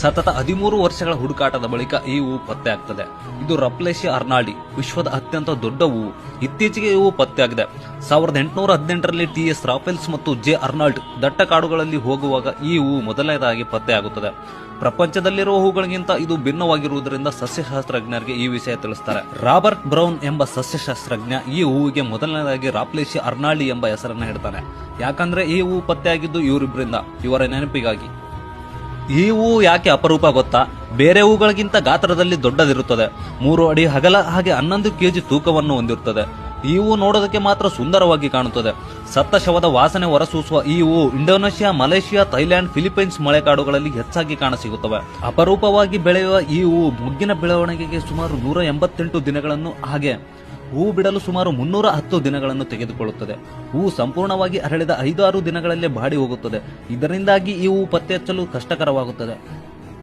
ಸತತ 13 ವರ್ಷಗಳ ಹುಡುಕಾಟದ ಬಳಿಕ ಈ ಹೂವು ಪತ್ತೆ ಆಗ್ತದೆ. ಇದು ರಪ್ಲೇಶಿಯಾ ಅರ್ನಾಲ್ಡಿ, ವಿಶ್ವದ ಅತ್ಯಂತ ದೊಡ್ಡ ಹೂವು. ಇತ್ತೀಚೆಗೆ ಈ ಹೂವು ಪತ್ತೆಯಾಗಿದೆ. 1818ರಲ್ಲಿ ಟಿ.ಎಸ್. ರಾಫೆಲ್ಸ್ ಮತ್ತು ಜೆ. ಅರ್ನಾಲ್ಡ್ ದಟ್ಟ ಕಾಡುಗಳಲ್ಲಿ ಹೋಗುವಾಗ ಈ ಹೂವು ಮೊದಲನೇದಾಗಿ ಪತ್ತೆಯಾಗುತ್ತದೆ. ಪ್ರಪಂಚದಲ್ಲಿರುವ ಹೂಗಳಿಗಿಂತ ಇದು ಭಿನ್ನವಾಗಿರುವುದರಿಂದ ಸಸ್ಯಶಾಸ್ತ್ರಜ್ಞರಿಗೆ ಈ ವಿಷಯ ತಿಳಿಸ್ತಾರೆ. ರಾಬರ್ಟ್ ಬ್ರೌನ್ ಎಂಬ ಸಸ್ಯಶಾಸ್ತ್ರಜ್ಞ ಈ ಹೂವಿಗೆ ಮೊದಲನೇದಾಗಿ ರಾಪ್ಲೇಶಿಯಾ ಅರ್ನಾಲ್ಡಿ ಎಂಬ ಹೆಸರನ್ನ ಇಡ್ತಾನೆ. ಯಾಕಂದ್ರೆ ಈ ಹೂವು ಪತ್ತೆಯಾಗಿದ್ದು ಇವರಿಬ್ಬರಿಂದ, ಇವರ ನೆನಪಿಗಾಗಿ. ಈ ಹೂವು ಯಾಕೆ ಅಪರೂಪ ಗೊತ್ತಾ? ಬೇರೆ ಹೂಗಳಿಗಿಂತ ಗಾತ್ರದಲ್ಲಿ ದೊಡ್ಡದಿರುತ್ತದೆ. 3 ಅಡಿ ಅಗಲ, ಹಾಗೆ 11 ಕೆಜಿ ತೂಕವನ್ನು ಹೊಂದಿರುತ್ತದೆ. ಈ ಹೂವು ನೋಡೋದಕ್ಕೆ ಮಾತ್ರ ಸುಂದರವಾಗಿ ಕಾಣುತ್ತದೆ. ಸತ್ತ ಶವದ ವಾಸನೆ ಹೊರಸೂಸುವ ಈ ಹೂವು ಇಂಡೋನೇಷ್ಯಾ, ಮಲೇಷಿಯಾ, ಥೈಲ್ಯಾಂಡ್, ಫಿಲಿಪೈನ್ಸ್ ಮಳೆಕಾಡುಗಳಲ್ಲಿ ಹೆಚ್ಚಾಗಿ ಕಾಣಸಿಗುತ್ತವೆ. ಅಪರೂಪವಾಗಿ ಬೆಳೆಯುವ ಈ ಹೂವು ಮೊಗ್ಗಿನ ಬೆಳವಣಿಗೆಗೆ ಸುಮಾರು 188 ದಿನಗಳನ್ನು, ಹಾಗೆ ಹೂವು ಬಿಡಲು ಸುಮಾರು 310 ದಿನಗಳನ್ನು ತೆಗೆದುಕೊಳ್ಳುತ್ತದೆ. ಹೂವು ಸಂಪೂರ್ಣವಾಗಿ ಅರಳಿದ 5-6 ದಿನಗಳಲ್ಲೇ ಬಾಡಿ ಹೋಗುತ್ತದೆ. ಇದರಿಂದಾಗಿ ಈ ಹೂವು ಪತ್ತೆ ಹಚ್ಚಲು ಕಷ್ಟಕರವಾಗುತ್ತದೆ.